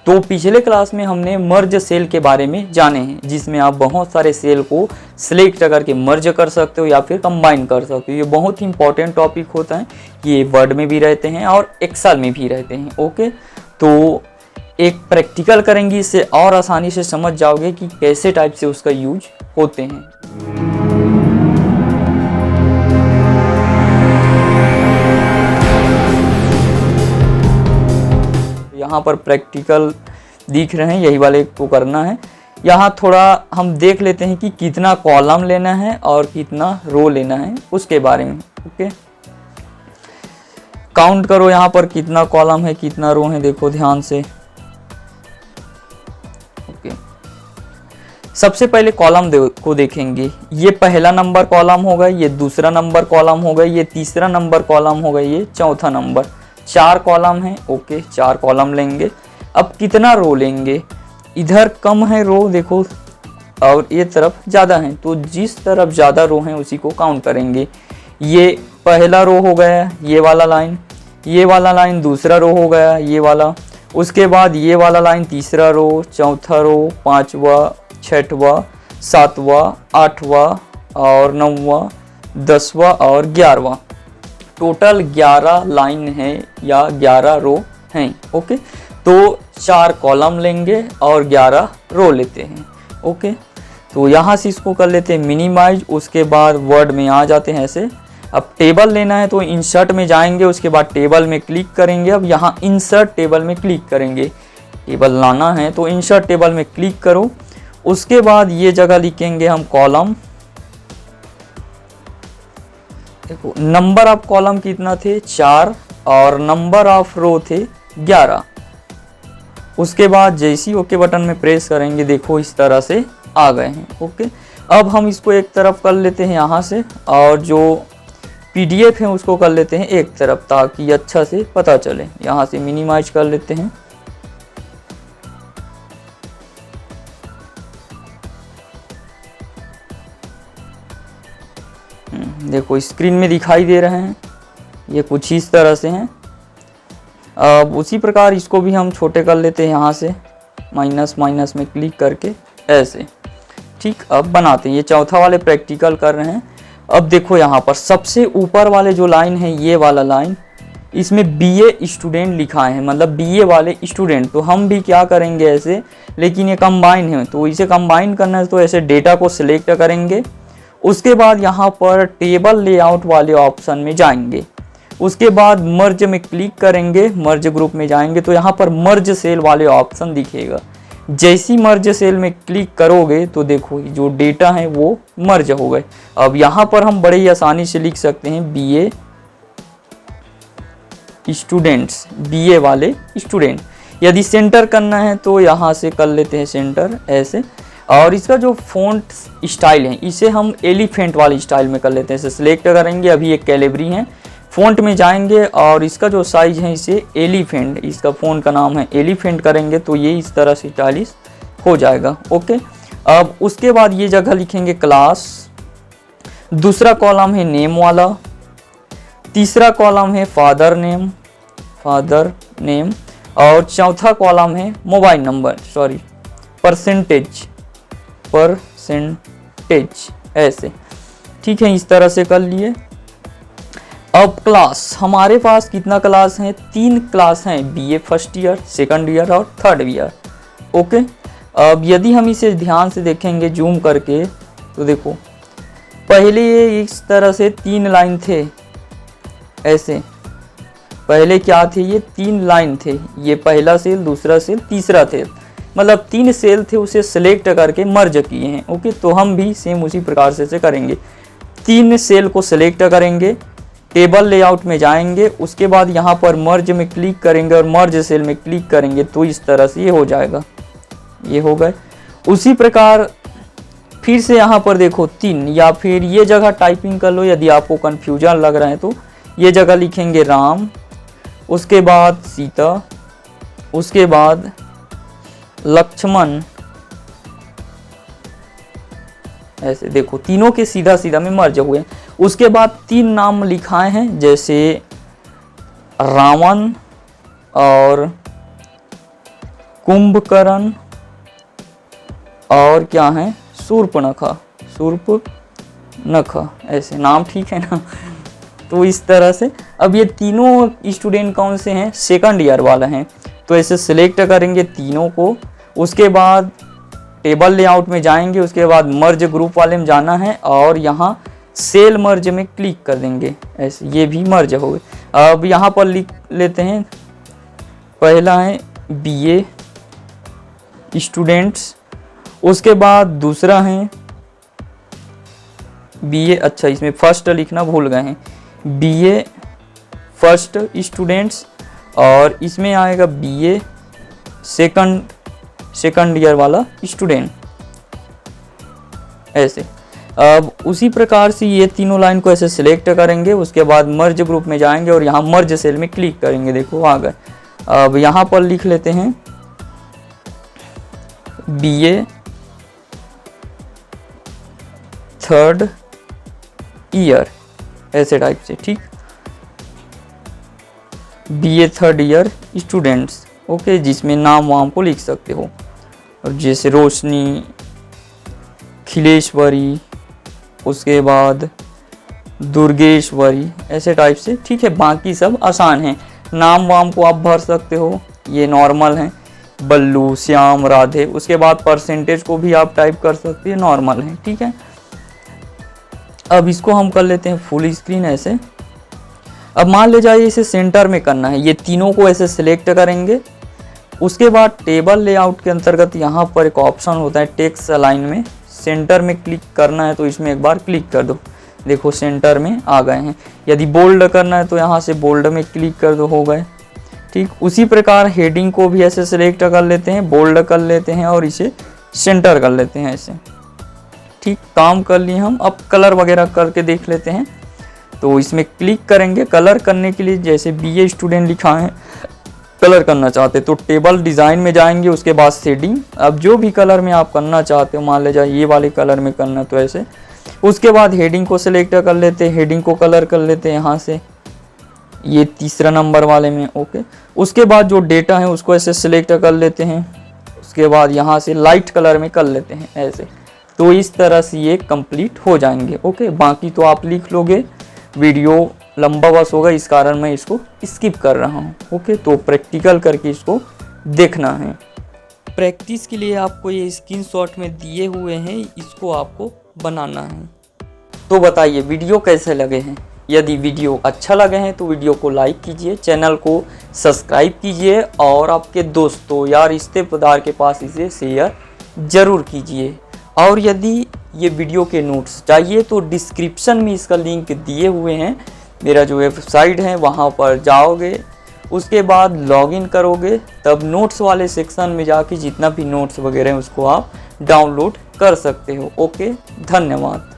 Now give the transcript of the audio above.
तो पिछले क्लास में हमने मर्ज सेल के बारे में जाने हैं, जिसमें आप बहुत सारे सेल को सिलेक्ट करके मर्ज कर सकते हो या फिर कंबाइन कर सकते हो। ये बहुत ही इंपॉर्टेंट टॉपिक होता है, ये वर्ड में भी रहते हैं और एक्सेल में भी रहते हैं। ओके, तो एक प्रैक्टिकल करेंगे, इससे और आसानी से समझ जाओगे कि कैसे टाइप से उसका यूज होते हैं। यहाँ पर प्रैक्टिकल दिख रहे हैं, यही वाले को करना है। यहाँ थोड़ा हम देख लेते हैं कि कितना कॉलम लेना है और कितना रो लेना है उसके बारे में। ओके, काउंट करो यहाँ पर कितना कॉलम है कितना रो है, देखो ध्यान से। ओके, सबसे पहले कॉलम को देखेंगे। ये पहला नंबर कॉलम होगा, ये दूसरा नंबर कॉलम होगा, ये तीसरा नंबर कॉलम होगा, ये चौथा नंबर। 4 कॉलम है। ओके, 4 कॉलम लेंगे। अब कितना रो लेंगे, इधर कम है रो देखो और ये तरफ ज़्यादा है, तो जिस तरफ ज़्यादा रो है उसी को काउंट करेंगे। ये पहला रो हो गया, ये वाला लाइन, ये वाला लाइन दूसरा रो हो गया, ये वाला। उसके बाद ये वाला लाइन तीसरा रो, चौथा रो, 5वां, 6वां, 7वां, 8वां और 9वां, 10वां और 11वां। टोटल 11 लाइन है या 11 रो हैं। ओके, तो 4 कॉलम लेंगे और 11 रो लेते हैं। ओके, तो यहाँ से इसको कर लेते हैं मिनिमाइज। उसके बाद वर्ड में आ जाते हैं ऐसे। अब टेबल लेना है तो इंसर्ट में जाएंगे, उसके बाद टेबल में क्लिक करेंगे। अब यहाँ इंसर्ट टेबल में क्लिक करेंगे, टेबल लाना है तो इंसर्ट टेबल में क्लिक करो। उसके बाद ये जगह लिखेंगे हम कॉलम। देखो नंबर ऑफ कॉलम कितना थे, 4 और नंबर ऑफ रो थे 11। उसके बाद जैसे ही ओके बटन में प्रेस करेंगे, देखो इस तरह से आ गए हैं। ओके, अब हम इसको एक तरफ कर लेते हैं यहाँ से, और जो PDF है उसको कर लेते हैं एक तरफ, ताकि अच्छा से पता चले। यहाँ से मिनिमाइज कर लेते हैं। देखो स्क्रीन में दिखाई दे रहे हैं, ये कुछ इस तरह से हैं। अब उसी प्रकार इसको भी हम छोटे कर लेते हैं, यहाँ से माइनस माइनस में क्लिक करके ऐसे। ठीक, अब बनाते हैं। ये चौथा वाले प्रैक्टिकल कर रहे हैं। अब देखो यहाँ पर सबसे ऊपर वाले जो लाइन है, ये वाला लाइन, इसमें BA स्टूडेंट लिखा है, मतलब BA वाले स्टूडेंट। तो हम भी क्या करेंगे ऐसे, लेकिन ये कंबाइन है तो इसे कंबाइन करना है, तो ऐसे डेटा को सिलेक्ट करेंगे। उसके बाद यहाँ पर टेबल लेआउट वाले ऑप्शन में जाएंगे। उसके बाद मर्ज में क्लिक करेंगे, मर्ज ग्रुप में जाएंगे तो यहाँ पर मर्ज सेल वाले ऑप्शन दिखेगा। जैसी मर्ज सेल में क्लिक करोगे तो देखो जो डेटा है वो मर्ज हो गए। अब यहाँ पर हम बड़े ही आसानी से लिख सकते हैं BA स्टूडेंट्स, BA वाले स्टूडेंट। यदि सेंटर करना है तो यहाँ से कर लेते हैं सेंटर ऐसे। और इसका जो फ़ॉन्ट स्टाइल है, इसे हम एलिफेंट वाली स्टाइल में कर लेते हैं। इसे सिलेक्ट करेंगे, अभी एक कैलिबरी है, फ़ॉन्ट में जाएंगे और इसका जो साइज़ है इसे एलिफेंट, इसका फ़ॉन्ट का नाम है एलिफेंट करेंगे तो ये इस तरह से 40 हो जाएगा। ओके, अब उसके बाद ये जगह लिखेंगे क्लास। दूसरा कॉलम है नेम वाला, तीसरा कॉलम है फादर नेम और चौथा कॉलम है मोबाइल नंबर, परसेंटेज ऐसे। ठीक है, इस तरह से कर लिए। अब क्लास, हमारे पास कितना क्लास है, 3 क्लास हैं, BA first year, second year और थर्ड ईयर। ओके, अब यदि हम इसे ध्यान से देखेंगे जूम करके तो देखो पहले ये इस तरह से 3 लाइन थे ऐसे। पहले क्या थे, ये 3 लाइन थे, ये पहला सेल, दूसरा सेल, तीसरा सेल, मतलब 3 सेल थे, उसे सिलेक्ट करके मर्ज किए हैं। ओके, तो हम भी सेम उसी प्रकार से करेंगे। 3 सेल को सिलेक्ट करेंगे, टेबल लेआउट में जाएंगे, उसके बाद यहाँ पर मर्ज में क्लिक करेंगे और मर्ज सेल में क्लिक करेंगे तो इस तरह से ये हो जाएगा, ये हो गए। उसी प्रकार फिर से यहाँ पर देखो 3, या फिर ये जगह टाइपिंग कर लो यदि आपको कन्फ्यूजन लग रहा है तो। ये जगह लिखेंगे राम, उसके बाद सीता, उसके बाद लक्ष्मण, ऐसे देखो तीनों के सीधा सीधा में मर्ज हुए। उसके बाद 3 नाम लिखाए हैं, जैसे रावण और कुंभकर्ण और क्या है, शूर्पणखा, ऐसे नाम ठीक है ना। तो इस तरह से अब ये तीनों स्टूडेंट कौन से हैं, सेकंड ईयर वाला हैं, तो ऐसे सिलेक्ट करेंगे तीनों को। उसके बाद टेबल लेआउट में जाएंगे, उसके बाद मर्ज ग्रुप वाले में जाना है और यहाँ सेल मर्ज में क्लिक कर देंगे, ऐसे ये भी मर्ज हो गए। अब यहाँ पर लिख लेते हैं, पहला है बीए स्टूडेंट्स, उसके बाद दूसरा है बीए, अच्छा इसमें फर्स्ट लिखना भूल गए हैं, बीए फर्स्ट स्टूडेंट्स, और इसमें आएगा बीए सेकंड ईयर वाला स्टूडेंट, ऐसे। अब उसी प्रकार से ये तीनों लाइन को ऐसे सिलेक्ट करेंगे, उसके बाद मर्ज ग्रुप में जाएंगे और यहाँ मर्ज सेल में क्लिक करेंगे, देखो आ गए। अब यहाँ पर लिख लेते हैं बीए थर्ड ईयर, ऐसे टाइप से, ठीक, BA third year students, okay, जिसमें नाम वाम को लिख सकते हो, और जैसे रोशनी, खिलेश्वरी, उसके बाद दुर्गेश्वरी, ऐसे टाइप से, ठीक है। बाकी सब आसान है, नाम वाम को आप भर सकते हो, ये नॉर्मल है, बल्लू, श्याम, राधे। उसके बाद परसेंटेज को भी आप टाइप कर सकते हैं, नॉर्मल है, ठीक है। अब इसको हम कर लेते हैं फुल स्क्रीन ऐसे। अब मान ले जाइए इसे सेंटर में करना है, ये तीनों को ऐसे सिलेक्ट करेंगे। उसके बाद टेबल लेआउट के अंतर्गत यहाँ पर एक ऑप्शन होता है टेक्स्ट अलाइन में, सेंटर में क्लिक करना है तो इसमें एक बार क्लिक कर दो, देखो सेंटर में आ गए हैं। यदि बोल्ड करना है तो यहाँ से बोल्ड में क्लिक कर दो, हो गए, ठीक। उसी प्रकार हेडिंग को भी ऐसे सिलेक्ट कर लेते हैं, बोल्ड कर लेते हैं और इसे सेंटर कर लेते हैं ऐसे, ठीक। काम कर लिए हम। अब कलर वगैरह करके देख लेते हैं, तो इसमें क्लिक करेंगे। कलर करने के लिए जैसे बीए स्टूडेंट लिखा है, कलर करना चाहते तो टेबल डिज़ाइन में जाएंगे, उसके बाद शेडिंग, अब जो भी कलर में आप करना चाहते हो, मान ले जाए ये वाले कलर में करना तो ऐसे। उसके बाद हेडिंग को सिलेक्ट कर लेते हैं, हेडिंग को कलर कर लेते हैं यहाँ से, ये तीसरा नंबर वाले में, ओके। उसके बाद जो डेटा है उसको ऐसे सिलेक्ट कर लेते हैं, उसके बाद यहाँ से लाइट कलर में कर लेते हैं ऐसे। तो इस तरह से ये कंप्लीट हो जाएंगे, ओके। बाकी तो आप लिख लोगे, वीडियो लंबा बस होगा, इस कारण मैं इसको स्किप कर रहा हूँ, ओके। तो प्रैक्टिकल करके इसको देखना है। प्रैक्टिस के लिए आपको ये स्क्रीनशॉट में दिए हुए हैं, इसको आपको बनाना है। तो बताइए वीडियो कैसे लगे हैं। यदि वीडियो अच्छा लगे हैं तो वीडियो को लाइक कीजिए, चैनल को सब्सक्राइब कीजिए और आपके दोस्तों या रिश्तेदार के पास इसे शेयर ज़रूर कीजिए। और यदि ये वीडियो के नोट्स चाहिए तो डिस्क्रिप्शन में इसका लिंक दिए हुए हैं, मेरा जो वेबसाइट है वहाँ पर जाओगे, उसके बाद लॉगिन करोगे, तब नोट्स वाले सेक्शन में जाके जितना भी नोट्स वगैरह हैं उसको आप डाउनलोड कर सकते हो, ओके। धन्यवाद।